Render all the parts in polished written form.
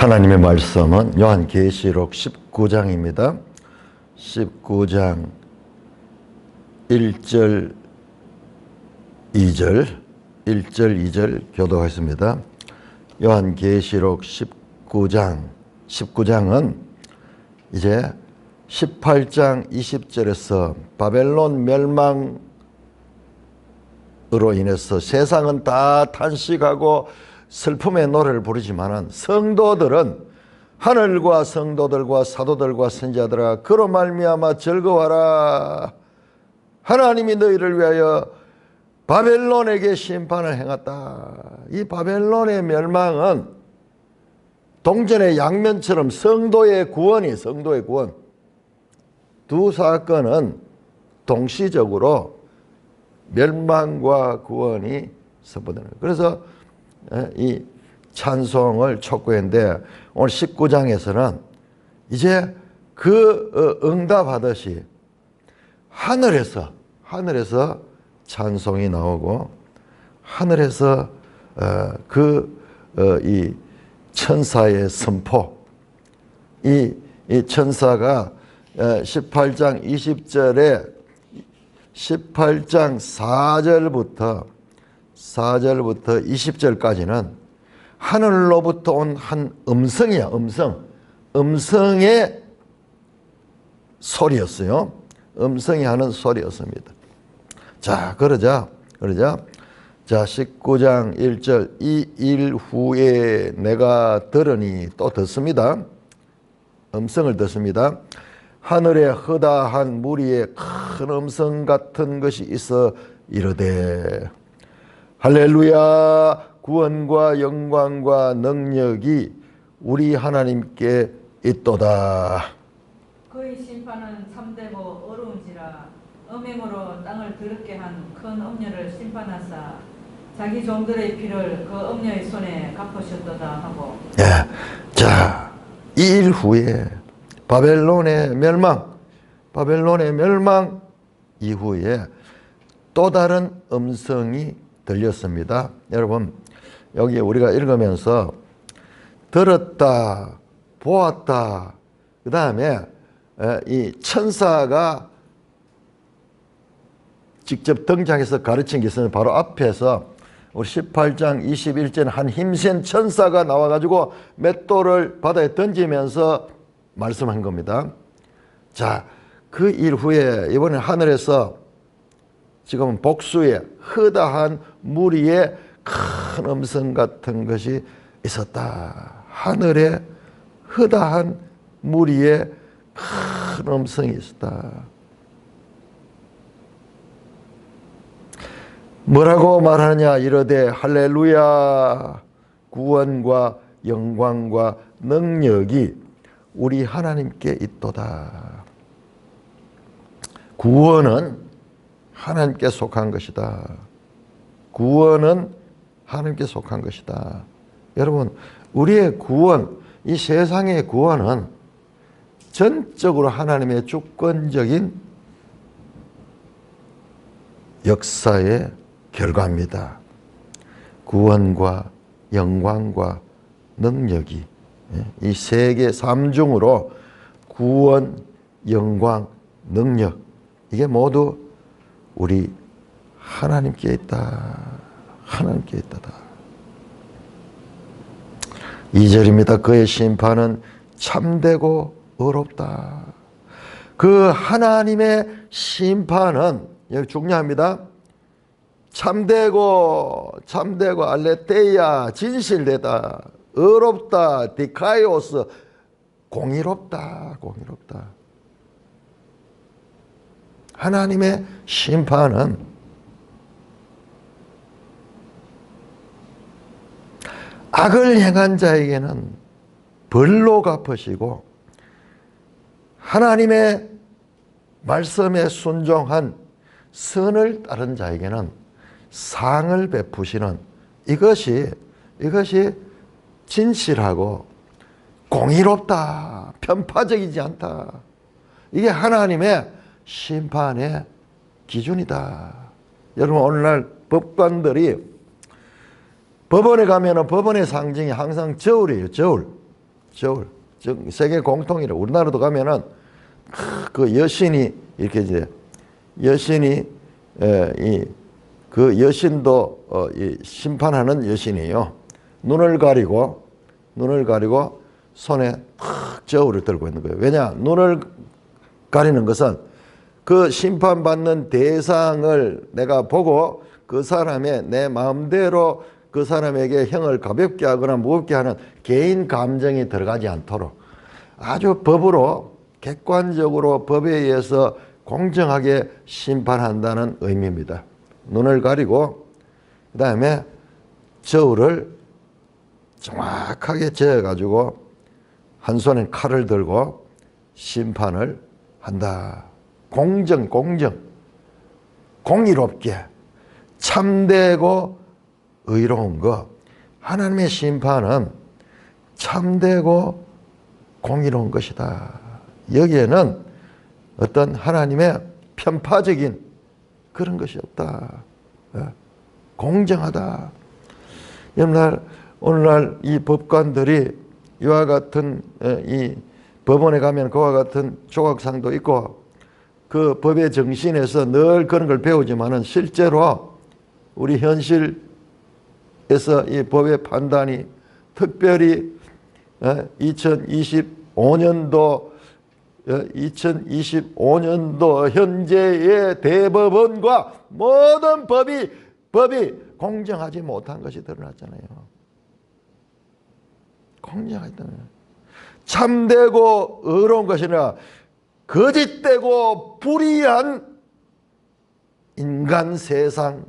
하나님의 말씀은 요한계시록 19장입니다. 19장 1절 2절 교독하겠습니다. 요한계시록 19장은 이제 18장 20절에서 바벨론 멸망으로 인해서 세상은 다 탄식하고 슬픔의 노래를 부르지만은 성도들은 하늘과 성도들과 사도들과 선지자들아 그로 말미암아 즐거워하라. 하나님이 너희를 위하여 바벨론에게 심판을 행했다. 이 바벨론의 멸망은 동전의 양면처럼 성도의 구원. 두 사건은 동시적으로 멸망과 구원이 선포되는 거예요. 그래서 이 찬송을 촉구했는데 오늘 19장에서는 이제 그 응답하듯이 하늘에서 찬송이 나오고 하늘에서 이 천사의 선포, 이 천사가 18장 20절에 18장 4절부터 20절까지는 하늘로부터 온 한 음성이야. 음성의 소리였어요. 음성이 하는 소리였습니다. 자, 그러자 자 19장 1절 이 일 후에 내가 들으니 또 듣습니다. 음성을 듣습니다. 하늘에 허다한 무리에 큰 음성 같은 것이 있어 이르되 할렐루야 구원과 영광과 능력이 우리 하나님께 있도다. 그의 심판은 참되고 어려운지라 음행으로 땅을 더럽게 한 큰 음녀를 심판하사 자기 종들의 피를 그 음녀의 손에 갚으셨도다 하고. 자, 이 일 후에 바벨론의 멸망 이후에 또 다른 음성이 들렸습니다. 여러분 여기 우리가 읽으면서 들었다, 보았다, 그 다음에 이 천사가 직접 등장해서 가르친 게 있으면 바로 앞에서 우리 18장 21절 한 힘센 천사가 나와가지고 맷돌을 바다에 던지면서 말씀한 겁니다. 자, 그 일 후에 이번에 하늘에서 지금은 복수의 허다한 무리의 큰 음성 같은 것이 있었다. 하늘에 허다한 무리의 큰 음성이 있었다. 뭐라고 말하느냐 이르되 할렐루야 구원과 영광과 능력이 우리 하나님께 있도다. 구원은 하나님께 속한 것이다. 구원은 하나님께 속한 것이다. 여러분 우리의 구원, 이 세상의 구원은 전적으로 하나님의 주권적인 역사의 결과입니다. 구원과 영광과 능력이 이 세계 삼중으로 구원, 영광, 능력 이게 모두 우리 하나님께 있다. 하나님께 있다다. 2절입니다. 그의 심판은 참되고 의롭다. 그 하나님의 심판은 여기 중요합니다. 참되고 알레테이아 진실되다. 의롭다. 디카이오스 공의롭다. 하나님의 심판은 악을 행한 자에게는 벌로 갚으시고 하나님의 말씀에 순종한 선을 따른 자에게는 상을 베푸시는 이것이 진실하고 공의롭다. 편파적이지 않다. 이게 하나님의 심판의 기준이다. 여러분 오늘날 법관들이 법원에 가면은 법원의 상징이 항상 저울이에요. 저울. 즉 세계 공통이라. 우리나라도 가면은 그 여신이 이렇게 이제 여신이 그 여신도 이 심판하는 여신이에요. 눈을 가리고 손에 탁 저울을 들고 있는 거예요. 왜냐? 눈을 가리는 것은 그 심판받는 대상을 내가 보고 그 사람의 내 마음대로 그 사람에게 형을 가볍게 하거나 무겁게 하는 개인 감정이 들어가지 않도록 아주 법으로 객관적으로 법에 의해서 공정하게 심판한다는 의미입니다. 눈을 가리고 그 다음에 저울을 정확하게 재어가지고 한 손에 칼을 들고 심판을 한다. 공의롭게 참되고 의로운 것. 하나님의 심판은 참되고 공의로운 것이다. 여기에는 어떤 하나님의 편파적인 그런 것이 없다. 공정하다. 오늘날 이 법관들이 이와 같은 이 법원에 가면 그와 같은 조각상도 있고 그 법의 정신에서 늘 그런 걸 배우지만은 실제로 우리 현실에서 이 법의 판단이 특별히 2025년도 현재의 대법원과 모든 법이 공정하지 못한 것이 드러났잖아요. 공정하잖아요. 참되고 의로운 것이 아니라 거짓되고 불의한 인간 세상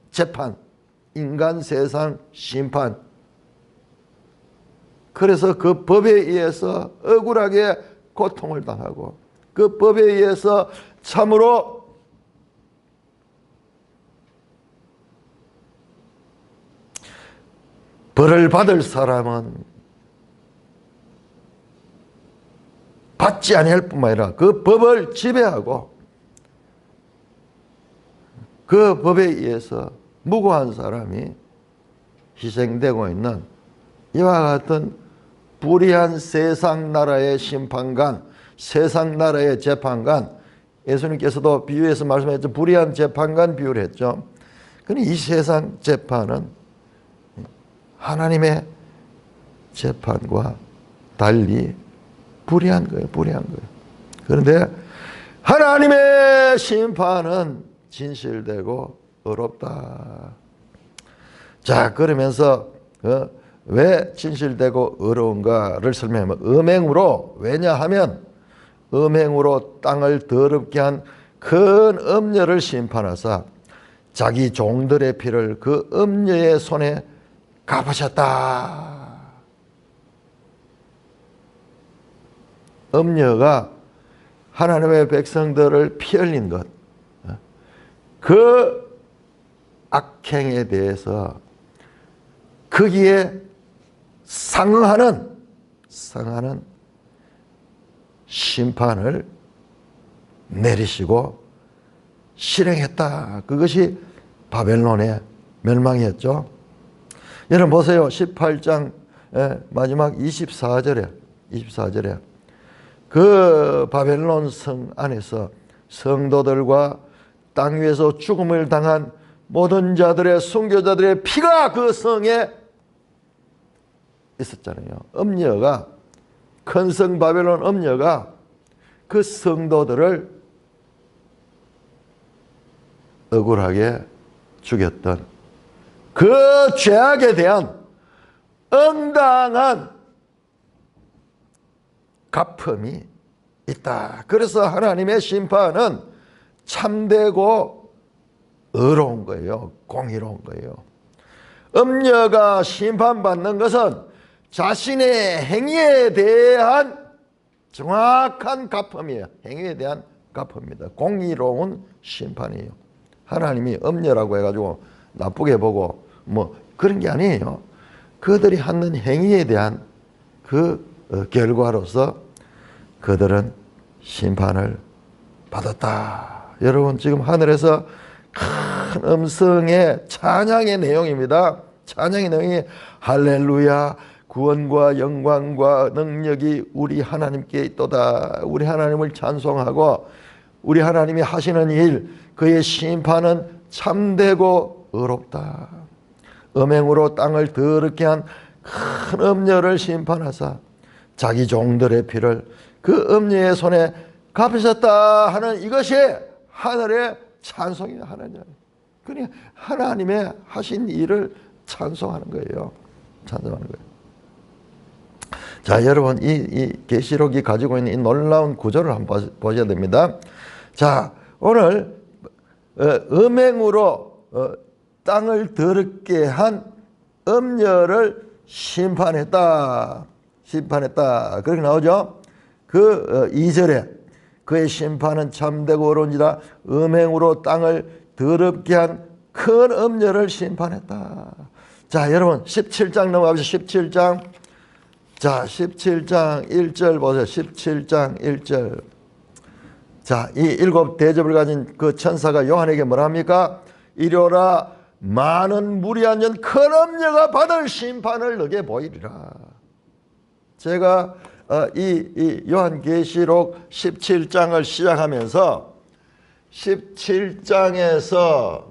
재판, 인간 세상 심판. 그래서 그 법에 의해서 억울하게 고통을 당하고 그 법에 의해서 참으로 벌을 받을 사람은 받지 아니할 뿐만 아니라 그 법을 지배하고 그 법에 의해서 무고한 사람이 희생되고 있는 이와 같은 불의한 세상 나라의 심판관, 세상 나라의 재판관, 예수님께서도 비유해서 말씀했죠. 불의한 재판관 비유를 했죠. 그런데 이 세상 재판은 하나님의 재판과 달리 불의한 거예요. 그런데 하나님의 심판은 진실되고 의롭다. 자, 그러면서 왜 진실되고 의로운가를 설명하면 음행으로, 왜냐하면 음행으로 땅을 더럽게 한 큰 음녀를 심판하사 자기 종들의 피를 그 음녀의 손에 갚으셨다. 음녀가 하나님의 백성들을 피 흘린 것, 그 악행에 대해서 거기에 상응하는 심판을 내리시고 실행했다. 그것이 바벨론의 멸망이었죠. 여러분 보세요. 18장 마지막 24절에 그 바벨론 성 안에서 성도들과 땅 위에서 죽음을 당한 모든 자들의 순교자들의 피가 그 성에 있었잖아요. 음녀가, 큰 성 바벨론 음녀가 그 성도들을 억울하게 죽였던 그 죄악에 대한 응당한 갚음이 있다. 그래서 하나님의 심판은 참되고 의로운 거예요. 공의로운 거예요. 음녀가 심판받는 것은 자신의 행위에 대한 정확한 갚음이에요. 행위에 대한 갚음입니다. 공의로운 심판이에요. 하나님이 음녀라고 해가지고 나쁘게 보고 뭐 그런 게 아니에요. 그들이 하는 행위에 대한 그 결과로서 그들은 심판을 받았다. 여러분 지금 하늘에서 큰 음성의 찬양의 내용입니다. 찬양의 내용이 할렐루야 구원과 영광과 능력이 우리 하나님께 있도다. 우리 하나님을 찬송하고 우리 하나님이 하시는 일, 그의 심판은 참되고 의롭다. 음행으로 땅을 더럽게 한 큰 음녀를 심판하사 자기 종들의 피를 그 음녀의 손에 갚으셨다 하는 이것이 하늘의 찬송이에요. 하나님. 그러니 하나님의 하신 일을 찬송하는 거예요. 찬송하는 거예요. 자, 여러분, 이 계시록이 가지고 있는 이 놀라운 구조를 한번 보셔야 됩니다. 자, 오늘 음행으로 땅을 더럽게 한 음녀를 심판했다. 심판했다. 그렇게 나오죠. 그 2절에 그의 심판은 참되고 옳은지라 음행으로 땅을 더럽게 한 큰 음녀를 심판했다. 자, 여러분 17장 넘어가보시죠. 17장. 자, 17장 1절 보세요. 17장 1절. 자, 이 7 대접을 가진 그 천사가 요한에게 뭐라 합니까? 이리오라, 많은 물이 앉은 큰 음녀가 받을 심판을 너게 보이리라. 제가 이 요한계시록 17장을 시작하면서 17장에서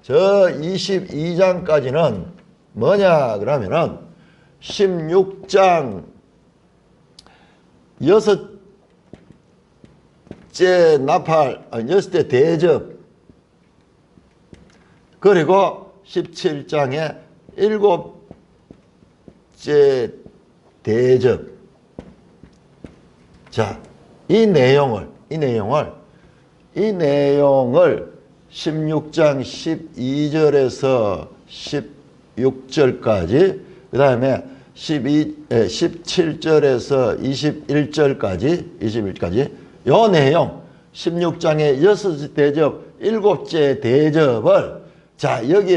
저 22장까지는 뭐냐 그러면은 16장 6째 나팔, 6대 대접, 그리고 17장에 7째 대접. 자, 이 내용을 16장 12절에서 16절까지, 그 다음에 17절에서 21절까지, 요 내용, 16장의 6째 대접, 7째 대접을, 자, 여기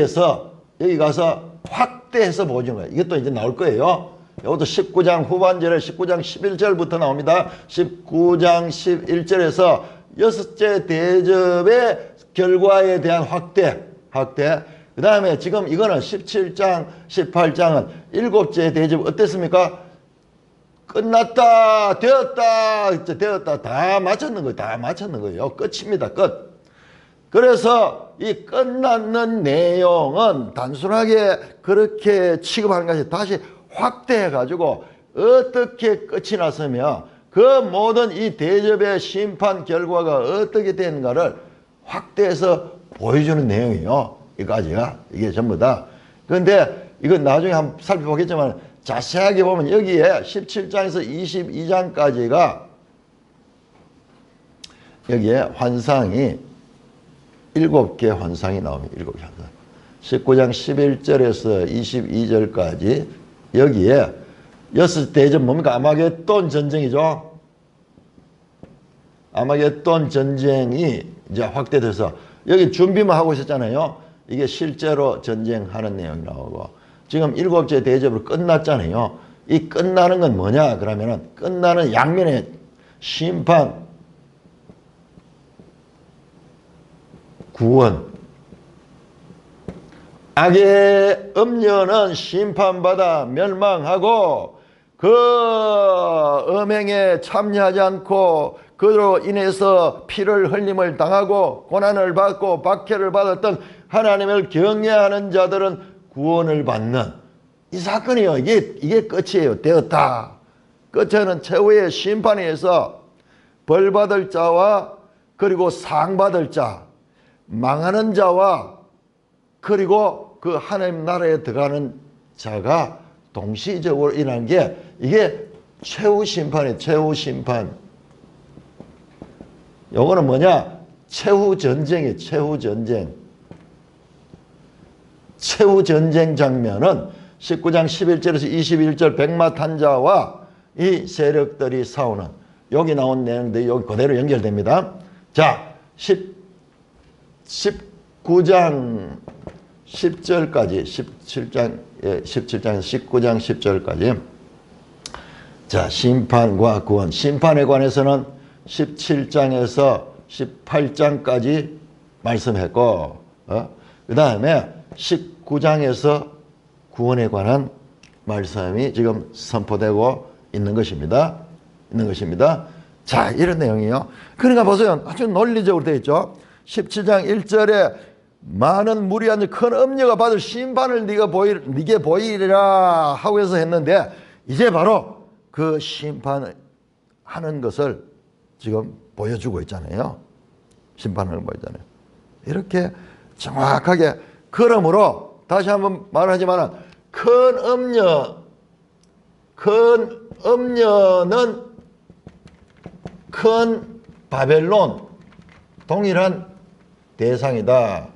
가서 확대해서 보여주는 거예요. 이것도 이제 나올 거예요. 이것도 19장 후반절에 19장 11절부터 나옵니다. 19장 11절에서 6째 대접의 결과에 대한 확대. 그 다음에 지금 이거는 17장, 18장은 7째 대접 어땠습니까? 끝났다, 되었다, 다 마쳤는 거예요. 끝입니다, 끝. 그래서 이 끝났는 내용은 단순하게 그렇게 취급하는 것이 다시 확대해가지고 어떻게 끝이 났으며 그 모든 이 대접의 심판 결과가 어떻게 되는가를 확대해서 보여주는 내용이에요. 이까지가. 이게 전부 다. 그런데 이건 나중에 한번 살펴보겠지만 자세하게 보면 여기에 17장에서 22장까지가 여기에 환상이 7개 환상이 나옵니다. 7개 환상. 19장 11절에서 22절까지 여기에 6 대접 뭡니까? 아마겟돈 전쟁이죠. 아마겟돈 전쟁이 이제 확대돼서 여기 준비만 하고 있었잖아요. 이게 실제로 전쟁하는 내용이 나오고 지금 7째 대접으로 끝났잖아요. 이 끝나는 건 뭐냐? 그러면은 끝나는 양면의 심판, 구원. 악의 음녀는 심판받아 멸망하고 그 음행에 참여하지 않고 그로 인해서 피를 흘림을 당하고 고난을 받고 박해를 받았던 하나님을 경외하는 자들은 구원을 받는 이 사건이요. 이게 끝이에요. 되었다. 끝에는 최후의 심판에 의해서 벌 받을 자와 그리고 상 받을 자, 망하는 자와 그리고 그 하나님 나라에 들어가는 자가 동시적으로 일어난 게 이게 최후 심판이에요. 최후 심판. 요거는 뭐냐? 최후 전쟁이에요. 최후 전쟁. 최후 전쟁 장면은 19장 11절에서 21절 백마탄자와 이 세력들이 싸우는 여기 나온 내용들이 여기 그대로 연결됩니다. 자, 19장 10절까지 17장에서 19장 10절까지 자, 심판과 구원. 심판에 관해서는 17장에서 18장까지 말씀했고 그 다음에 19장에서 구원에 관한 말씀이 지금 선포되고 있는 것입니다. 자, 이런 내용이에요. 그러니까 보세요. 아주 논리적으로 되어 있죠. 17장 1절에 많은 무리한 큰 음녀가 받을 심판을 네게 보이리라 하고 해서 했는데, 이제 바로 그 심판하는 것을 지금 보여주고 있잖아요. 심판을 보이잖아요. 이렇게 정확하게. 그러므로 다시 한번 말하지만 큰 음녀는 큰 바벨론 동일한 대상이다.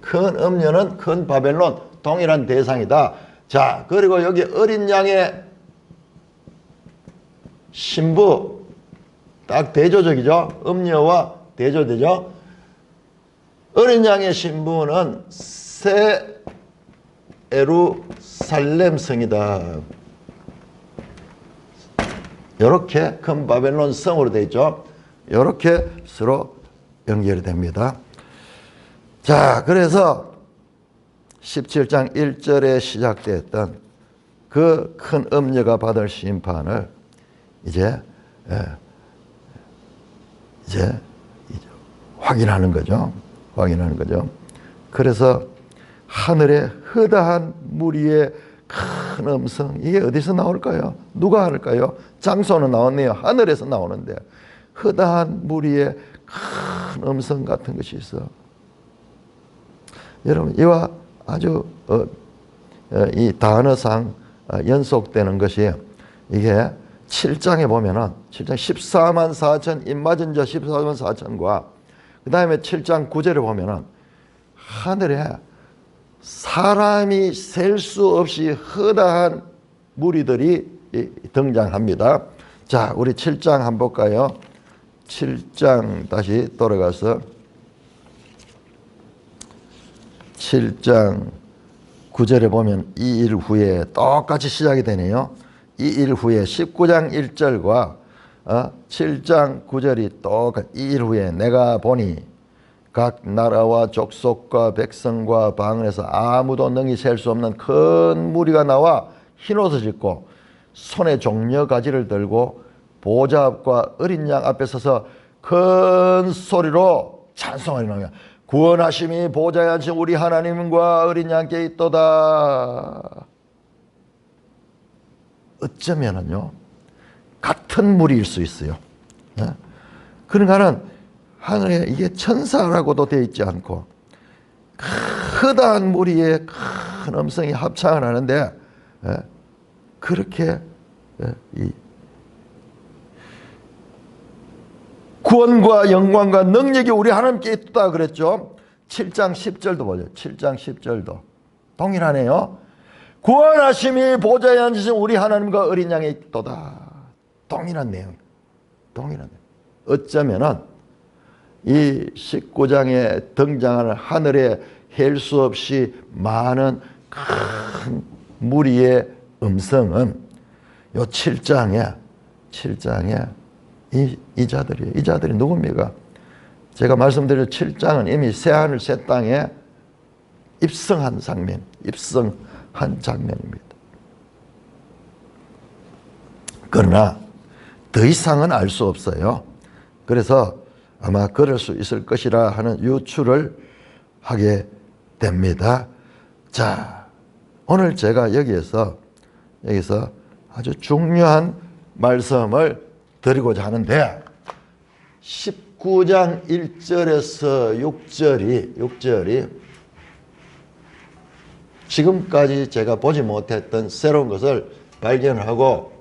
큰 음녀는 큰 바벨론 동일한 대상이다. 자, 그리고 여기 어린 양의 신부 딱 대조적이죠. 음녀와 대조되죠. 어린 양의 신부는 새 예루살렘 성이다. 이렇게 큰 바벨론 성으로 되어 있죠. 이렇게 서로 연결이 됩니다. 자, 그래서 17장 1절에 시작되었던 그 큰 음녀가 받을 심판을 이제 확인하는 거죠. 그래서 하늘의 허다한 무리의 큰 음성, 이게 어디서 나올까요? 누가 할까요? 장소는 나왔네요. 하늘에서 나오는데 허다한 무리의 큰 음성 같은 것이 있어. 여러분, 이와 아주 이 단어상 연속되는 것이, 이게 7장에 보면은 7장 14만 4천 입맞은 자 14만 4천과 그 다음에 7장 9절에 보면은 하늘에 사람이 셀 수 없이 허다한 무리들이 등장합니다. 자, 우리 7장 한번 볼까요? 7장 다시 돌아가서 7장 9절에 보면 이 일 후에 똑같이 시작이 되네요. 이 일 후에 19장 1절과 7장 9절이 똑같이, 이 일 후에 내가 보니 각 나라와 족속과 백성과 방언에서 아무도 능히 셀 수 없는 큰 무리가 나와 흰옷을 입고 손에 종려 가지를 들고 보좌 앞과 어린 양 앞에 서서 큰 소리로 찬송하리라. 구원하심이 보좌에 앉으신 우리 하나님과 어린 양께 있도다. 어쩌면은요, 같은 무리일 수 있어요. 그러니까는 하늘에 이게 천사라고도 되어 있지 않고 크다한 무리의 큰 음성이 합창을 하는데, 그렇게 이 구원과 영광과 능력이 우리 하나님께 있다 그랬죠. 7장 10절도 보죠. 7장 10절도 동일하네요. 구원하심이 보좌에 앉으신 우리 하나님과 어린 양에 있도다. 동일한 내용. 어쩌면은 이 19장에 등장하는 하늘에 헬 수 없이 많은 큰 무리의 음성은 요 7장에 이 자들이 누굽니까? 제가 말씀드린 7장은 이미 새하늘 새 땅에 입성한 장면입니다. 그러나 더 이상은 알 수 없어요. 그래서 아마 그럴 수 있을 것이라 하는 유추를 하게 됩니다. 자, 오늘 제가 여기서 아주 중요한 말씀을 드리고자 하는데, 19장 1절에서 6절이 지금까지 제가 보지 못했던 새로운 것을 발견하고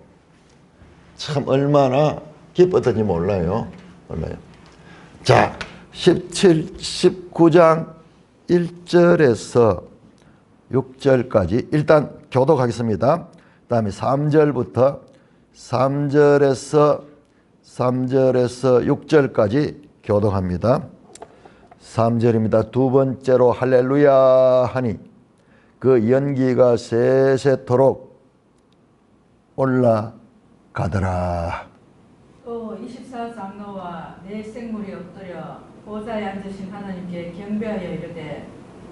참 얼마나 기뻤던지 몰라요. 자, 19장 1절에서 6절까지 일단 교독하겠습니다. 그 다음에 3절에서 6절까지 교독합니다. 3절입니다. 두 번째로 할렐루야 하니 그 연기가 세세토록 올라가더라. 또 24장로와 네 생물이 엎드려 보좌에 앉으신 하나님께 경배하여 이르되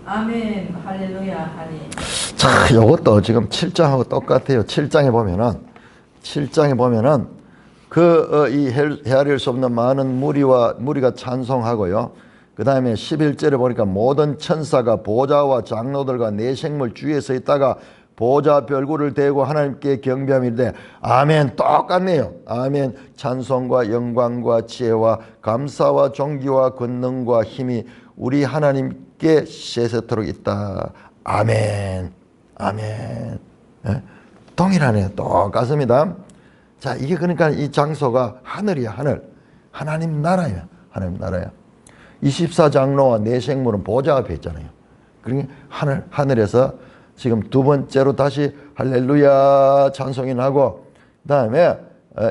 아멘 할렐루야 하니. 자, 요것도 지금 7장하고 똑같아요. 7장에 보면은 이 헤아릴 수 없는 많은 무리가 찬송하고요. 그 다음에 11절에 보니까 모든 천사가 보좌와 장로들과 네 생물 주위에 서 있다가 보좌 별구를 대고 하나님께 경배함이되 아멘. 똑같네요. 아멘. 찬송과 영광과 지혜와 감사와 존귀와 권능과 힘이 우리 하나님께 세세토록 있다. 아멘. 아멘. 예? 동일하네요. 똑같습니다. 자, 이게 그러니까 이 장소가 하늘이야. 하나님 나라예요. 하나님 나라야. 24장로와 네 생물은 보좌 앞에 있잖아요. 그러니까 하늘에서 지금 두 번째로 다시 할렐루야 찬송이 나고, 그 다음에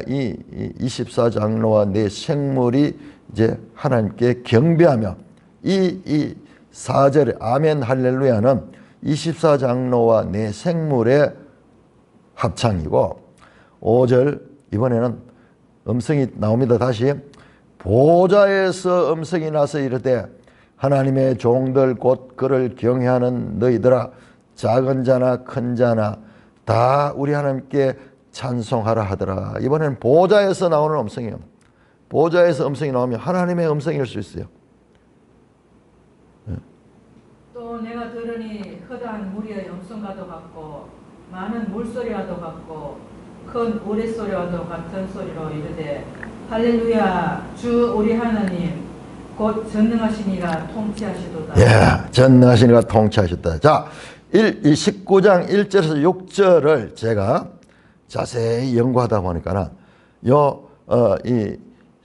이 24장로와 네 생물이 이제 하나님께 경배하며, 이 4절에 아멘 할렐루야는 24장로와 네 생물의 합창이고, 5절 이번에는 음성이 나옵니다. 다시 보좌에서 음성이 나서 이르되 하나님의 종들 곧 그를 경외하는 너희들아 작은 자나 큰 자나 다 우리 하나님께 찬송하라 하더라. 이번에는 보좌에서 나오는 음성이에요. 보좌에서 음성이 나오면 하나님의 음성일 수 있어요. 또 내가 들으니 허다한 무리의 음성과도 같고 많은 물소리와도 같고 큰 우레소리와도 같은 소리로 이르되 할렐루야 주 우리 하나님 곧 전능하시니가 통치하시도다. 예, 전능하시니가 통치하셨다. 자, 19장 1절에서 6절을 제가 자세히 연구하다 보니까는 이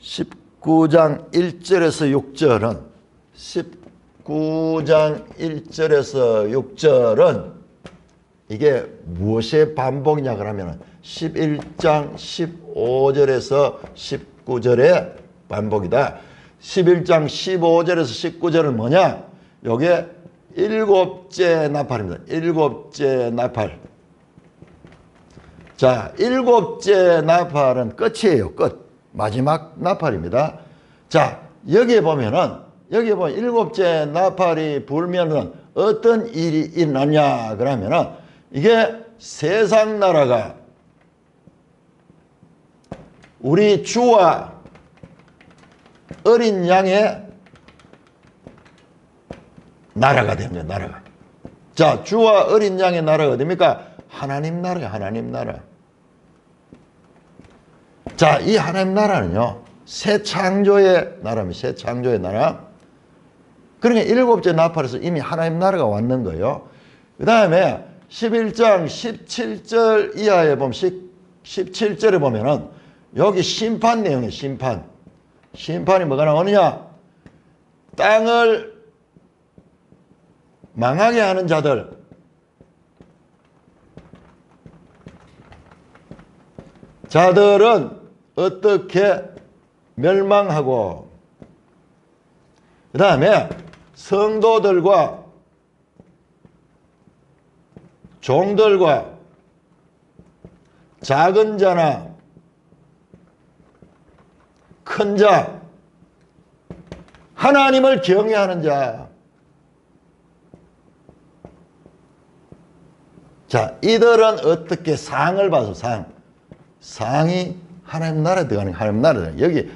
19장 1절에서 6절은 19장 1절에서 6절은 이게 무엇의 반복이냐 그러면 11장 15절에서 19절의 반복이다. 11장 15절에서 19절은 뭐냐? 요게 일곱째 나팔입니다. 일곱째 나팔. 자, 일곱째 나팔은 끝이에요. 끝. 마지막 나팔입니다. 자, 여기에 보면 일곱째 나팔이 불면은 어떤 일이 일어나냐 그러면은 이게 세상 나라가 우리 주와 어린 양의 나라가 됩니다. 나라가. 자, 주와 어린 양의 나라가 어딥니까? 하나님 나라야. 하나님 나라. 자, 이 하나님 나라는요 새 창조의 나라입니다. 새 창조의 나라. 그러니까 일곱째 나팔에서 이미 하나님 나라가 왔는 거예요. 그 다음에 11장 17절 이하에 보면 17절에 보면은 여기 심판 내용이에요. 심판이 뭐가 나오느냐? 땅을 망하게 하는 자들은 어떻게 멸망하고, 그 다음에 성도들과 종들과 작은 자나 큰 자, 하나님을 경외하는 자, 자, 이들은 어떻게 상을 봐서 상이 하나님 나라에 들어가는 거예요. 하나님 나라에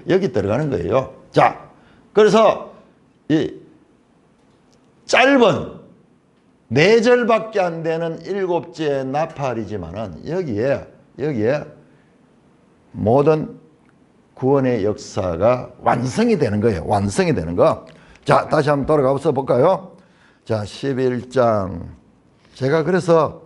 여기 들어가는 거예요. 자, 그래서 이 짧은 4절밖에 안 되는 일곱째 나팔이지만은 여기에 모든 구원의 역사가 완성이 되는 거예요. 완성이 되는 거. 자, 다시 한번 돌아가서 볼까요? 자, 11장. 제가 그래서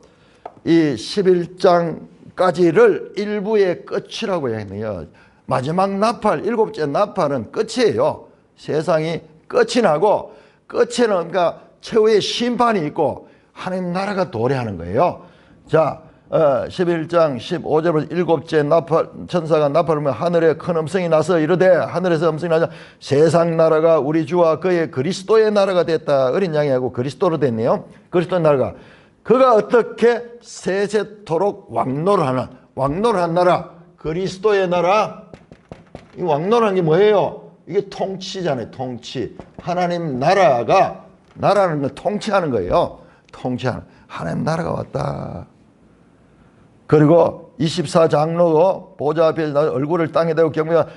이 11장까지를 일부의 끝이라고 했네요. 마지막 나팔, 일곱째 나팔은 끝이에요. 세상이 끝이 나고, 끝에는 그러니까 최후의 심판이 있고 하나님 나라가 도래하는 거예요. 자, 11장 15절부터 일곱째 나팔, 천사가 나팔을 불면 하늘에 큰 음성이 나서 이르되, 하늘에서 음성이 나자 세상 나라가 우리 주와 그의 그리스도의 나라가 됐다. 어린 양이 하고 그리스도로 됐네요. 그리스도의 나라가 그가 어떻게 세세토록 왕노를 한 나라, 그리스도의 나라. 이 왕노라는 게 뭐예요? 이게 통치잖아요. 통치. 하나님 나라가 나라는 건 통치하는 거예요. 통치하는. 하나님 나라가 왔다. 그리고 24장로고 보좌 앞에 얼굴을 땅에 대고 경배하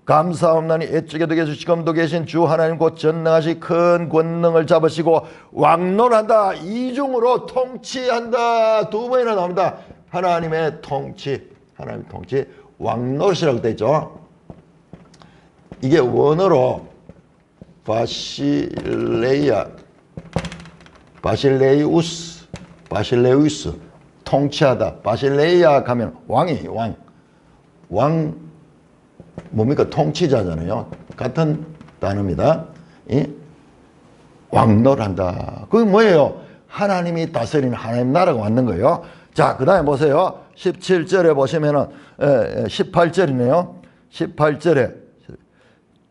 감사옵나니 애적에도 계시고 지금도 계신 주 하나님 곧 전능하시 큰 권능을 잡으시고 왕노한다. 이중으로 통치한다. 두 번이나 나옵니다. 하나님의 통치, 하나님의 통치, 왕노릇이라고 되어 있죠. 이게 원어로 바실레우스 통치하다. 바실레이아 가면 왕이 왕 뭡니까? 통치자잖아요. 같은 단어입니다. 왕노한다. 그게 뭐예요? 하나님이 다스리는 하나님 나라가 왔는 거예요. 자, 그 다음에 보세요. 17절에 보시면은 18절이네요. 18절에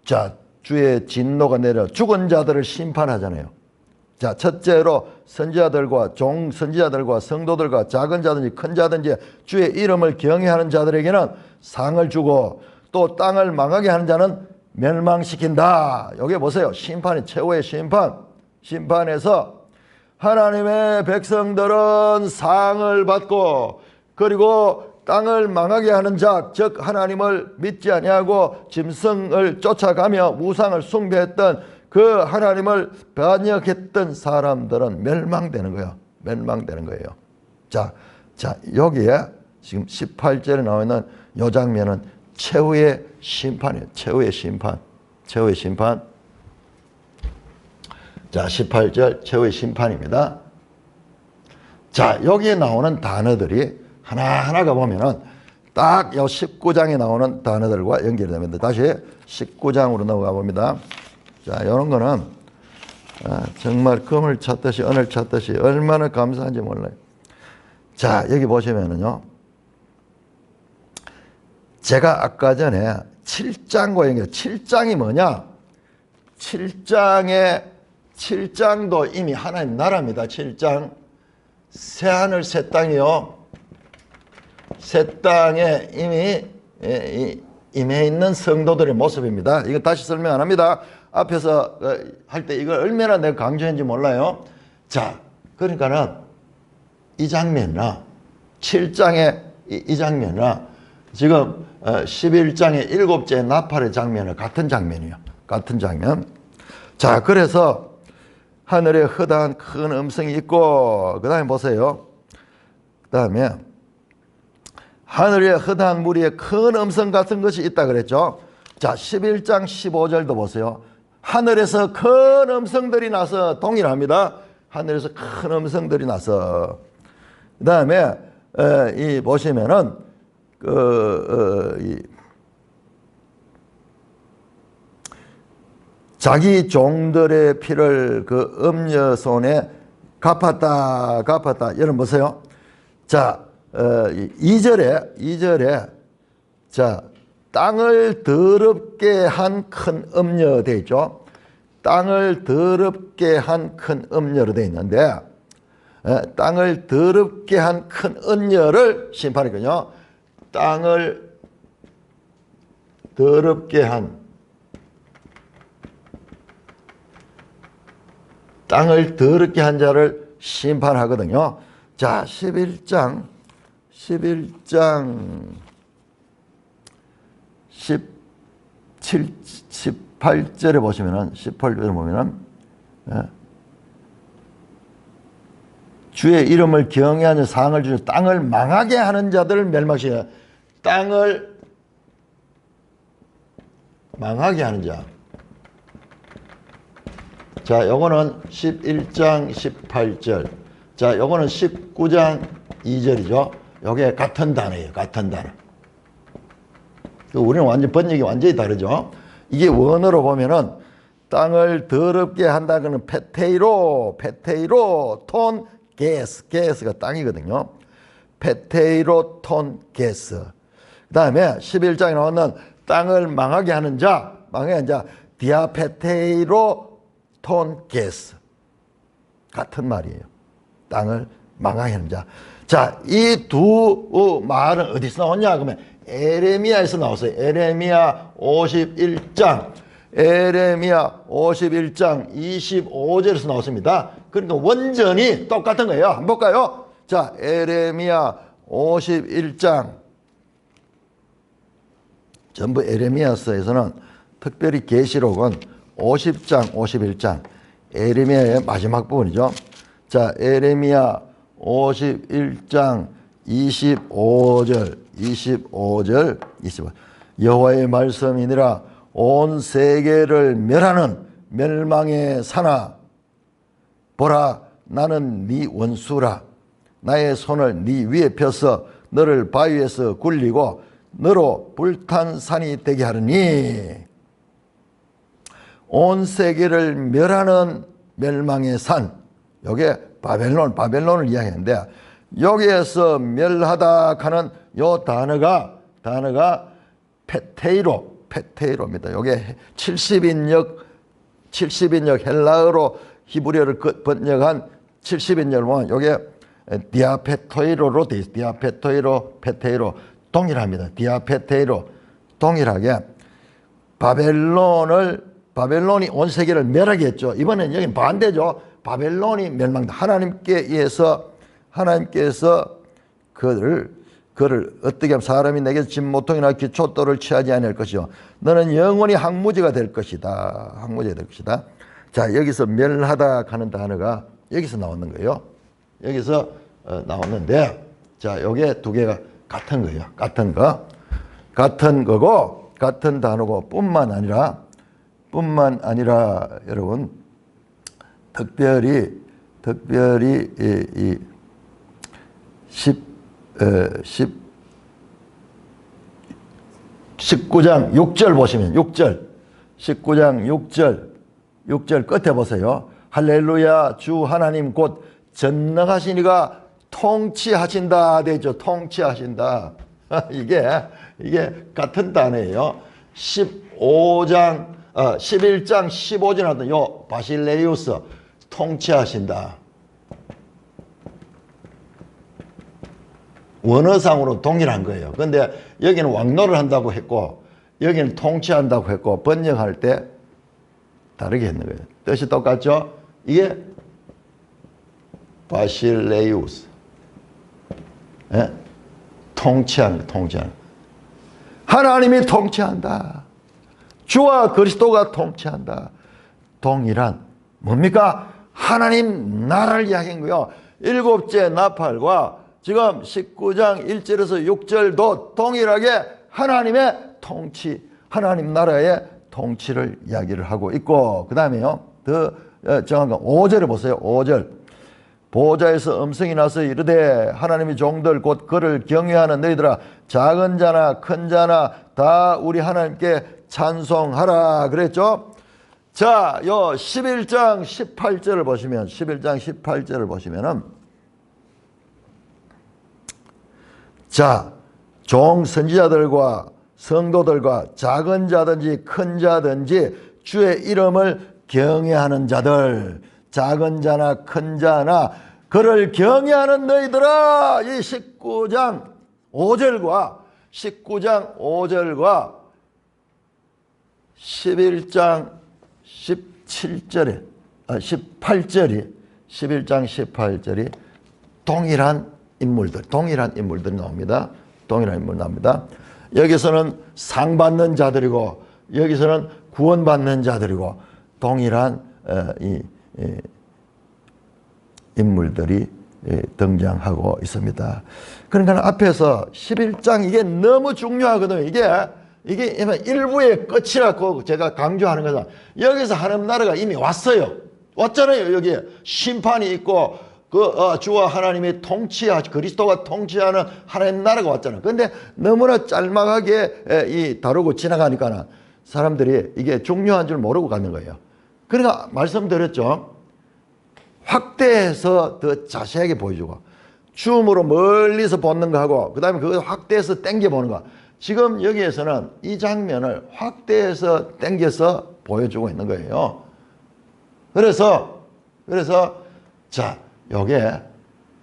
자, 주의 진노가 내려 죽은 자들을 심판하잖아요. 자, 첫째로 선지자들과 선지자들과 성도들과 작은 자든지 큰 자든지 주의 이름을 경외하는 자들에게는 상을 주고 또 땅을 망하게 하는 자는 멸망시킨다. 여기 보세요. 심판이 최후의 심판에서 하나님의 백성들은 상을 받고 그리고 땅을 망하게 하는 자, 즉 하나님을 믿지 아니하고 짐승을 쫓아가며 우상을 숭배했던 그 하나님을 반역했던 사람들은 멸망되는 거예요. 멸망되는 거예요. 자, 여기에 지금 18절에 나와 있는 이 장면은 최후의 심판이에요. 최후의 심판. 자, 18절 최후의 심판입니다. 자, 여기에 나오는 단어들이 하나하나가 보면은 딱 이 19장에 나오는 단어들과 연결이 됩니다. 다시 19장으로 넘어가 봅니다. 자, 이런 거는 정말 금을 찾듯이 은을 찾듯이 얼마나 감사한지 몰라요. 자, 여기 보시면은요. 제가 아까 전에 7장과 연결, 7장이 뭐냐? 7장도 이미 하나님 나라입니다. 7장. 새하늘 새 땅이요. 새 땅에 이미 임해 있는 성도들의 모습입니다. 이거 다시 설명 안 합니다. 앞에서 할 때 이걸 얼마나 내가 강조했는지 몰라요. 자, 그러니까는 이 장면이나 7장의 이 장면이나 지금 11장의 7째 나팔의 장면은 같은 장면이에요. 같은 장면. 자, 그래서 하늘에 허다한 큰 음성이 있고 그 다음에 보세요. 그 다음에 하늘에 허다한 무리에 큰 음성 같은 것이 있다 그랬죠. 자, 11장 15절도 보세요. 하늘에서 큰 음성들이 나서 동일합니다. 하늘에서 큰 음성들이 나서 그 다음에 이 보시면은 자기 종들의 피를 그 음녀손에 갚았다. 여러분 보세요. 자, 2절에 자, 땅을 더럽게 한 큰 음녀 되어 있죠. 땅을 더럽게 한 큰 음녀로 되어 있는데 땅을 더럽게 한 큰 음녀를 심판했거든요. 땅을 더럽게 한 자를 심판하거든요. 자, 11장 18절에 보시면은 18절에 보면은 주의 이름을 경외하는 상을 주시고 땅을 망하게 하는 자들을 멸망시켜. 땅을 망하게 하는 자. 자, 요거는 11장 18절. 자, 요거는 19장 2절이죠. 요게 같은 단어예요. 같은 단어. 우리는 완전 번역이 완전히 다르죠. 이게 원어로 보면은 땅을 더럽게 한다는 페테이로 톤 게스가 땅이거든요. 페테이로 톤 게스. 그 다음에 11장에 나오는 땅을 망하게 하는 자, 디아페테이로 톤 게스. 같은 말이에요. 땅을 망하게 하는 자. 자, 이 두 말은 어디서 나왔냐? 그러면 에레미야에서 나왔어요. 에레미야 51장. 에레미야 51장 25절에서 나왔습니다. 그러니까 원전이 똑같은 거예요. 한번 볼까요? 자, 에레미야 51장. 전부 에레미야서에서는 특별히 계시록은 50장, 51장. 에레미야의 마지막 부분이죠. 자, 에레미야 51장 25절, 25절. 여호와의 말씀이니라 온 세계를 멸하는 멸망의 산아, 보라 나는 네 원수라. 나의 손을 네 위에 펴서 너를 바위에서 굴리고 너로 불탄 산이 되게 하리니. 온 세계를 멸하는 멸망의 산, 요게 바벨론을 이야기하는데, 여기에서 멸하다 하는 요 단어가 페테이로입니다. 요게 70인역 헬라어로 히브리어를 번역한 70인역을 보면 요게 디아페토이로로 되어 있어요. 디아페토이로, 페테이로 동일합니다. 디아페테이로 동일하게 바벨론이 온 세계를 멸하게 했죠. 이번엔 여기는 반대죠. 바벨론이 멸망다. 하나님께서 그를 어떻게 하면 사람이 내게서 진모통이나 기초돌을 취하지 않을 것이요 너는 영원히 항무지가 될 것이다. 항무지가 될 것이다. 자, 여기서 멸하다 하는 단어가 여기서 나오는 거예요. 여기서 나오는데, 자, 요게 두 개가 같은 거예요. 같은 거고 같은 단어고 뿐만 아니라 여러분 특별히 이 19장 6절 보시면 19장 6절 끝에 보세요. 할렐루야 주 하나님 곧 전능하신 이가 통치하신다 되죠. 통치하신다. 이게 같은 단어예요. 11장 15절에 나왔던 요 바실레이우스 통치하신다. 원어상으로 동일한 거예요. 근데 여기는 왕노를 한다고 했고 여기는 통치한다고 했고 번역할 때 다르게 했는 거예요. 뜻이 똑같죠? 이게 바실레이우스, 통치하는. 하나님이 통치한다. 주와 그리스도가 통치한다. 동일한 뭡니까? 하나님 나라를 이야기한 거예요. 일곱째 나팔과 지금 19장 1절에서 6절도 동일하게 하나님의 통치, 하나님 나라의 통치를 이야기를 하고 있고, 그 다음에요, 더 정확한 5절에 보세요. 5절. 보호자에서 음성이 나서 이르되 하나님의 종들 곧 그를 경외하는 너희들아 작은 자나 큰 자나 다 우리 하나님께 찬송하라 그랬죠. 자, 요 11장 18절을 보시면 11장 18절을 보시면은 자, 종 선지자들과 성도들과 작은 자든지 큰 자든지 주의 이름을 경외하는 자들, 작은 자나 큰 자나 그를 경외하는 너희들아. 이 19장 5절과 11장 18절이 11장 18절이 동일한 인물들이 나옵니다. 동일한 인물 나옵니다. 여기서는 상 받는 자들이고 여기서는 구원받는 자들이고 동일한 인물들이 등장하고 있습니다. 그러니까 앞에서 11장 이게 너무 중요하거든요. 이게 일부의 끝이라고 제가 강조하는 거죠. 여기서 하나님 나라가 이미 왔잖아요. 여기에 심판이 있고 주와 하나님이 그리스도가 통치하는 하나님 나라가 왔잖아요. 그런데 너무나 짤막하게 다루고 지나가니까 사람들이 이게 중요한 줄 모르고 가는 거예요. 그러니까 말씀드렸죠. 확대해서 더 자세하게 보여주고 줌으로 멀리서 보는 거하고 그 다음에 그걸 확대해서 당겨보는 거. 지금 여기에서는 이 장면을 확대해서 당겨서 보여주고 있는 거예요. 그래서 자, 요게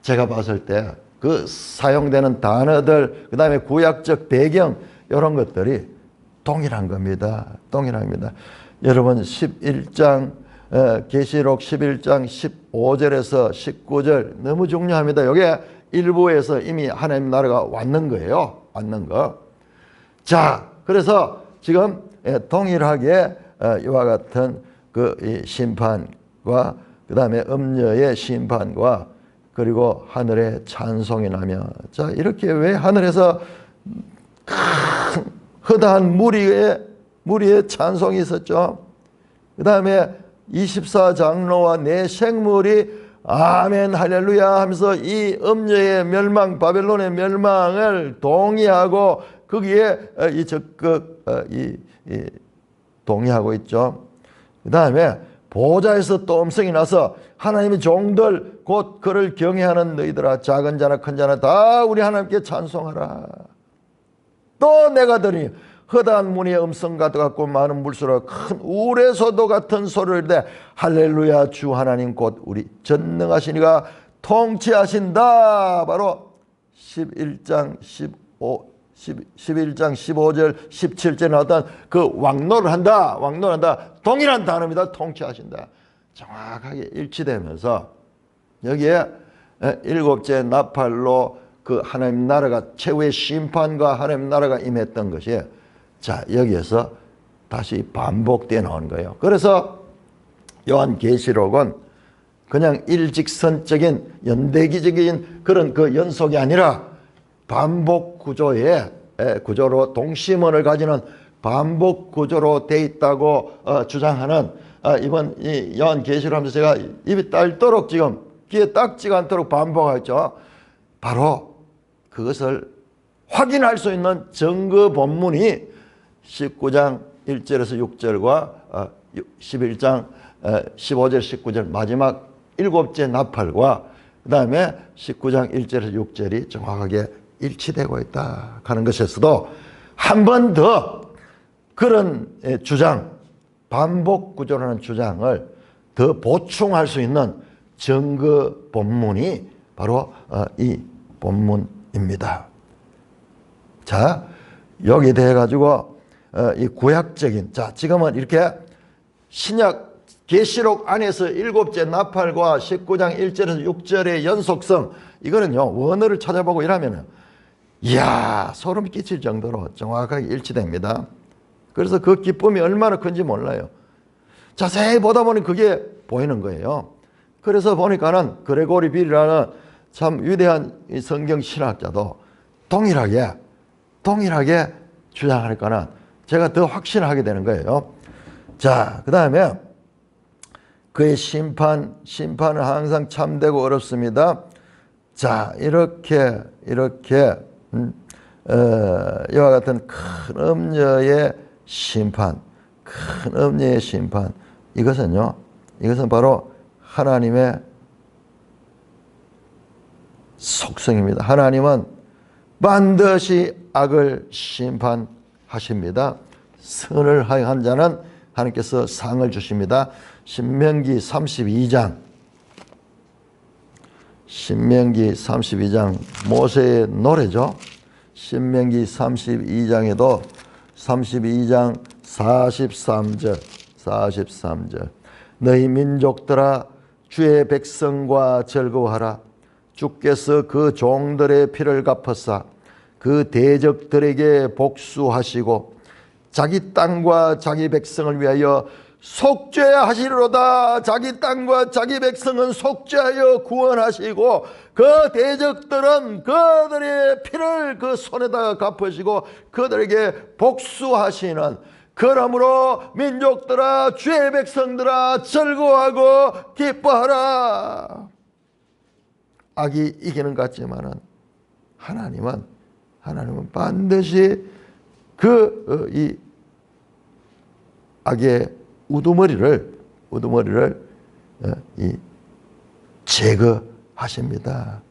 제가 봤을 때 그 사용되는 단어들, 그 다음에 구약적 배경 이런 것들이 동일한 겁니다. 동일합니다. 여러분 11장 계시록 11장 15절에서 19절 너무 중요합니다. 이게 일부에서 이미 하나님 나라가 왔는 거예요. 왔는 거. 자, 그래서 지금 동일하게 이와 같은 그 심판과 그 다음에 음녀의 심판과 그리고 하늘의 찬송이 나며, 자, 이렇게 왜 하늘에서 큰 허다한 무리의 찬송이 있었죠. 그 다음에 24장로와 네 생물이 아멘 할렐루야 하면서 이 음녀의 멸망, 바벨론의 멸망을 동의하고 거기에 적극 동의하고 있죠. 그 다음에 보좌에서 또 음성이 나서 하나님의 종들 곧 그를 경외하는 너희들아, 작은 자나 큰 자나 다 우리 하나님께 찬송하라. 또 내가 들으니 허다한 문의 음성과 같고 많은 물소리와 큰 우레소도 같은 소리를 내 할렐루야, 주 하나님 곧 우리 전능하시니가 통치하신다. 바로 11장 15절 17절에 나왔던 그 왕노를 한다. 동일한 단어입니다. 통치하신다. 정확하게 일치되면서 여기에 일곱째 나팔로 그 하나님 나라가 최후의 심판과 하나님 나라가 임했던 것이, 자, 여기에서 다시 반복되어 나오는 거예요. 그래서 요한계시록은 그냥 일직선적인 연대기적인 그런 그 연속이 아니라 반복 구조의 구조로, 동심원을 가지는 반복 구조로 돼 있다고 주장하는, 이번 이 요한계시록 하면서 제가 입이 딸도록 지금 귀에 딱지가 않도록 반복하죠. 바로 그것을 확인할 수 있는 증거 본문이 19장 1절에서 6절과 11장 15절 19절 마지막 일곱째 나팔과 그 다음에 19장 1절에서 6절이 정확하게 일치되고 있다 하는 것에서도 한 번 더 그런 주장, 반복 구조라는 주장을 더 보충할 수 있는 증거 본문이 바로 이 본문입니다. 자, 여기에 대해 가지고 이 구약적인, 자, 지금은 이렇게 신약 계시록 안에서 일곱째 나팔과 19장 1절에서 6절의 연속성, 이거는요 원어를 찾아보고 이러면은 이야, 소름 끼칠 정도로 정확하게 일치됩니다. 그래서 그 기쁨이 얼마나 큰지 몰라요. 자세히 보다 보니 그게 보이는 거예요. 그래서 보니까는 그레고리 빌이라는 참 위대한 성경 신학자도 동일하게 주장하니까는 제가 더 확신하게 되는 거예요. 자, 그 다음에 그의 심판은 항상 참되고 어렵습니다. 자, 이렇게 이와 같은 큰 음녀의 심판, 이것은 바로 하나님의 속성입니다. 하나님은 반드시 악을 심판하십니다. 선을 행한 자는 하나님께서 상을 주십니다. 신명기 32장 모세의 노래죠. 신명기 32장에도 32장 43절 너희 민족들아 주의 백성과 즐거워하라. 주께서 그 종들의 피를 갚으사 그 대적들에게 복수하시고 자기 땅과 자기 백성을 위하여 속죄하시리로다. 자기 땅과 자기 백성은 속죄하여 구원하시고 그 대적들은 그들의 피를 그 손에다가 갚으시고 그들에게 복수하시는, 그러므로 민족들아 주의 백성들아 즐거워하고 기뻐하라. 악이 이기는 것 같지만은 하나님은 반드시 이 악의 우두머리를 제거하십니다.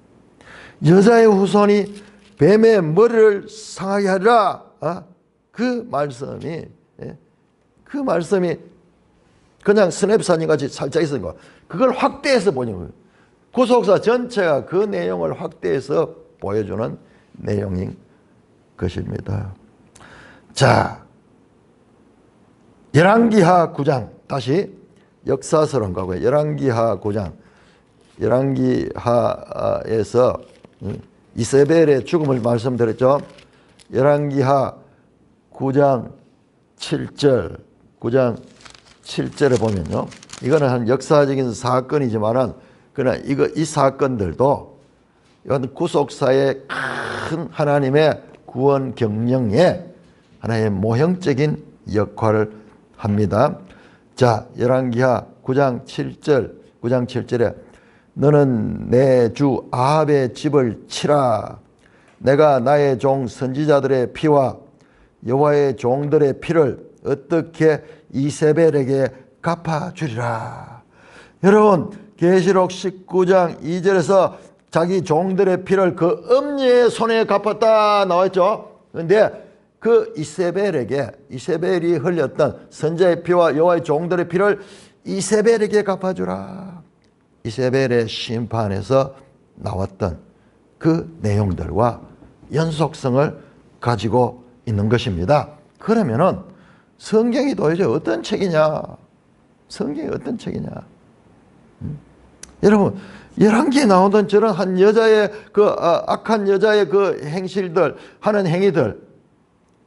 여자의 후손이 뱀의 머리를 상하게 하리라. 그 말씀이 그냥 스냅사진 같이 살짝 있는 거, 그걸 확대해서 보는 거예요. 구속사 전체가 그 내용을 확대해서 보여주는 내용인 것입니다. 자, 열왕기하 9장, 다시 역사스러운 거고요. 열왕기하 9장, 열왕기하에서 이세벨의 죽음을 말씀드렸죠. 열왕기하 9장 7절, 9장 7절에 보면요. 이거는 한 역사적인 사건이지만은, 그러나 이 사건들도 이건 구속사의 큰 하나님의 구원 경영에 하나의 모형적인 역할을 합니다. 자, 열왕기하 9장 7절에 너는 내 주 아합의 집을 치라. 내가 나의 종 선지자들의 피와 여호와의 종들의 피를 어떻게 이세벨에게 갚아주리라. 여러분, 계시록 19장 2절에서 자기 종들의 피를 그 음녀의 손에 갚았다 나와있죠. 그런데 그 이세벨이 흘렸던 선지자의 피와 여호와의 종들의 피를 이세벨에게 갚아주라. 이세벨의 심판에서 나왔던 그 내용들과 연속성을 가지고 있는 것입니다. 그러면은 성경이 도대체 어떤 책이냐? 성경이 어떤 책이냐? 여러분, 열왕기에 나오던 저런 한 여자의 악한 여자의 그 행실들, 하는 행위들,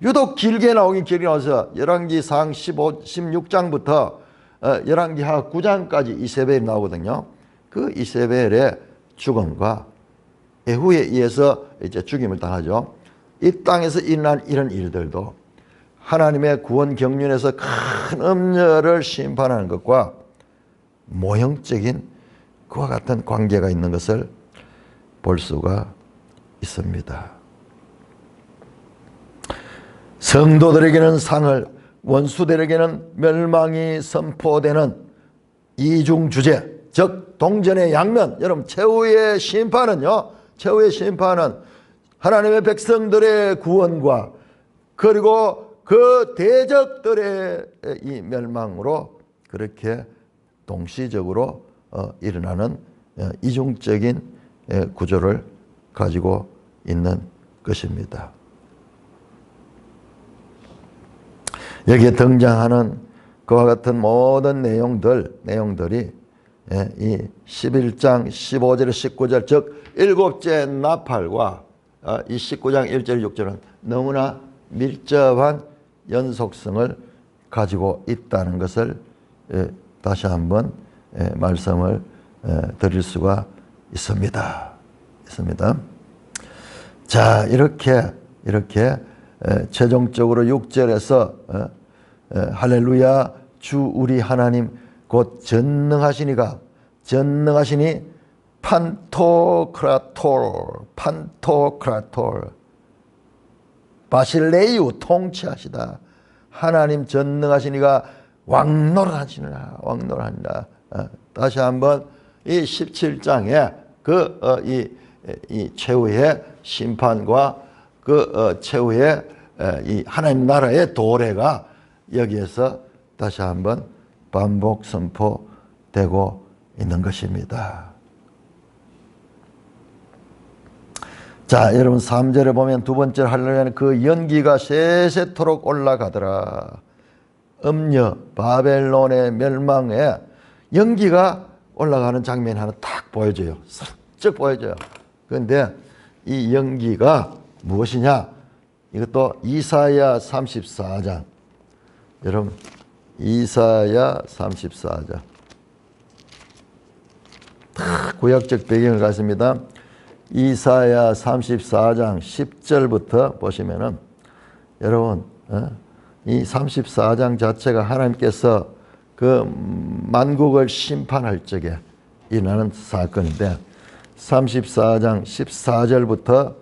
유독 길게 나와서 열왕기상 16장부터 열왕기하 9장까지 이세벨이 나오거든요. 그 이세벨의 죽음과 에후에 의해서 이제 죽임을 당하죠. 이 땅에서 일어난 이런 일들도 하나님의 구원 경륜에서 큰 음녀를 심판하는 것과 모형적인 그와 같은 관계가 있는 것을 볼 수가 있습니다. 성도들에게는 상을, 원수들에게는 멸망이 선포되는 이중주제, 즉 동전의 양면. 여러분, 최후의 심판은요, 최후의 심판은 하나님의 백성들의 구원과 그리고 그 대적들의 이 멸망으로 그렇게 동시적으로 일어나는 이중적인 구조를 가지고 있는 것입니다. 여기에 등장하는 그와 같은 모든 내용들이 이 11장 15절 19절 즉 일곱째 나팔과 이 19장 1절 6절은 너무나 밀접한 연속성을 가지고 있다는 것을 다시 한번 말씀을 드릴 수가 있습니다. 자, 이렇게 최종적으로 6절에서 할렐루야 주 우리 하나님 곧 전능하시니 판토크라톨 바실레이우 통치하시다. 하나님 전능하시니가 왕노릇하시니라. 다시 한번 이 17장에 이 최후의 심판과 최후의 이 하나님 나라의 도래가 여기에서 다시 한번 반복 선포되고 있는 것입니다. 자, 여러분 3절에 보면 두 번째 할렐루야는 그 연기가 세세토록 올라가더라. 음녀 바벨론의 멸망에 연기가 올라가는 장면이 하나 딱 보여져요. 슬쩍 보여져요. 그런데 이 연기가 무엇이냐? 이것도 이사야 34장. 여러분, 이사야 34장. 구약적 배경을 갖습니다. 이사야 34장 10절부터 보시면은 여러분, 이 34장 자체가 하나님께서 그 만국을 심판할 적에 일어나는 사건인데 34장 14절부터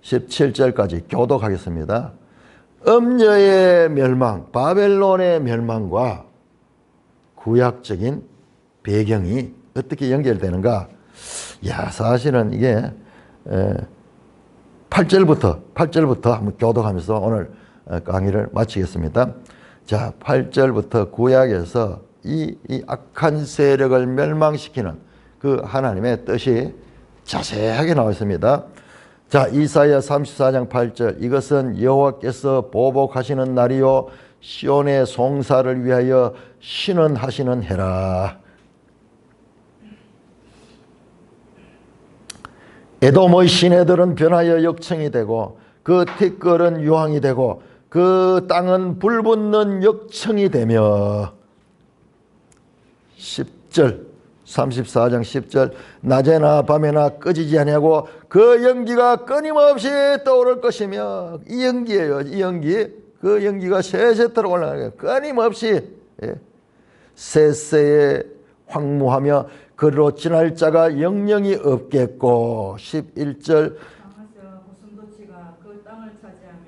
17절까지 교독하겠습니다. 음녀의 멸망, 바벨론의 멸망과 구약적인 배경이 어떻게 연결되는가? 사실은 이게 8절부터 한번 교독하면서 오늘 강의를 마치겠습니다. 자, 8절부터 구약에서 이 악한 세력을 멸망시키는 그 하나님의 뜻이 자세하게 나와 있습니다. 자, 이사야 34장 8절 이것은 여호와께서 보복하시는 날이요 시온의 송사를 위하여 신원하시는 해라. 에돔의 시내들은 변하여 역청이 되고 그 티끌은 유황이 되고 그 땅은 불붙는 역청이 되며 10절 34장 10절 낮에나 밤에나 꺼지지 아니하고 그 연기가 끊임없이 떠오를 것이며 이 연기예요. 이 연기 그 연기가 세세토록 올라가요. 끊임없이 세세에 황무하며 그로 지날 자가 영영이 없겠고 11절 강하서 고슴도치가 그 땅을 차지하며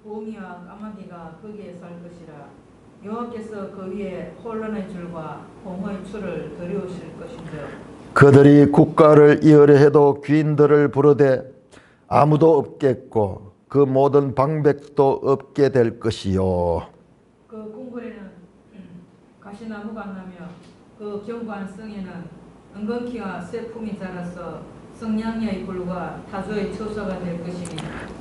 부엉이와 까마귀가 거기에 살 것이라. 여호와께서 그 위에 혼란의 줄과 공허의 줄을 들여오실 것인즉 그들이 국가를 이어려해도 귀인들을 부르되 아무도 없겠고 그 모든 방백도 없게 될 것이요. 그 궁궐에는 가시나무가 나며 그 견고한 성에는 은건키와 쇠품이 자라서 성냥녀의 불과 타조의 처소가 될 것이니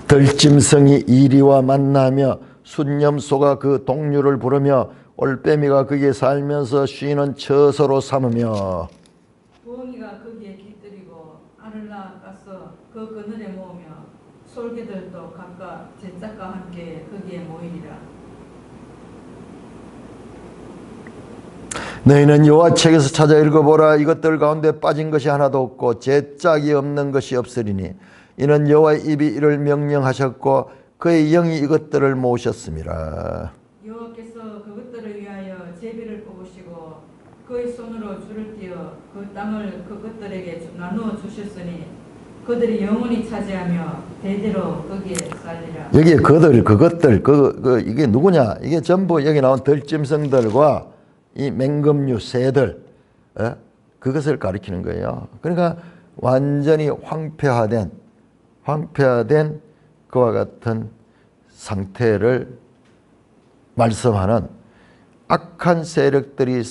들짐승이 이리와 만나며 순념소가 그 동류를 부르며 올빼미가 거기에 살면서 쉬는 처소로 삼으며 부엉이가 거기에 깃들이고 알을 낳아 까서 그 그늘에 모으며 솔개들도 각각 제 짝과 함께 거기에 모이리라. 너희는 여호와 책에서 찾아 읽어보라. 이것들 가운데 빠진 것이 하나도 없고 제 짝이 없는 것이 없으리니 이는 여호와의 입이 이를 명령하셨고 그의 영이 이것들을 모으셨음이라. 여호와께서 그것들을 위하여 제비를 뽑으시고 그의 손으로 줄을 띄어 그 땅을 그것들에게 나누어 주셨으니 그들이 영원히 차지하며 대대로 거기에 살리라. 여기에 그것들 이게 누구냐? 이게 전부 여기 나온 들짐승들과 이 맹금류 새들 그것을 가리키는 거예요. 그러니까 완전히 황폐화된 그와 같은 상태를 말씀하는 악한 세력들이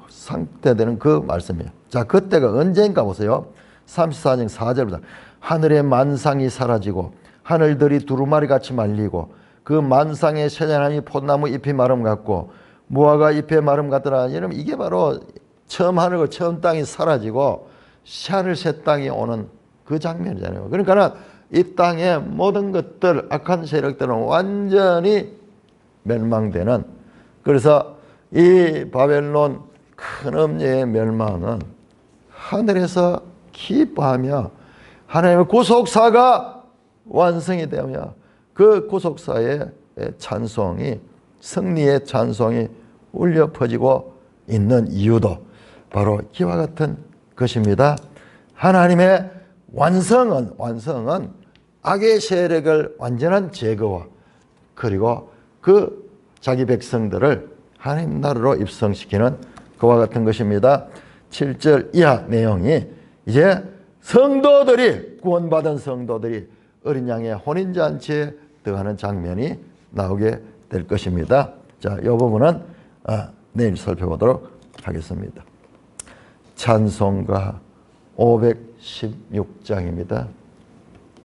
상태되는 그 말씀이에요. 자, 그때가 언제인가 보세요. 34장 4절부터 하늘의 만상이 사라지고 하늘들이 두루마리 같이 말리고 그 만상의 쇠자나무 폿나무 잎이 마름 같고 무화과 잎의 마름 같더라. 여러분 이게 바로 처음 하늘과 처음 땅이 사라지고 하늘 새 땅이 오는 그 장면이잖아요. 그러니까 이 땅의 모든 것들 악한 세력들은 완전히 멸망되는, 그래서 이 바벨론 큰 엄녀의 멸망은 하늘에서 기뻐하며 하나님의 구속사가 완성이 되며 그 구속사의 찬송이, 승리의 찬송이 울려 퍼지고 있는 이유도 바로 이와 같은 것입니다. 하나님의 완성은 악의 세력을 완전한 제거와 그리고 그 자기 백성들을 하나님 나라로 입성시키는 그와 같은 것입니다. 7절 이하 내용이 이제 성도들이, 구원받은 성도들이 어린 양의 혼인잔치에 들어가는 장면이 나오게 될 것입니다. 자, 이 부분은 내일 살펴보도록 하겠습니다. 찬송가 516장입니다.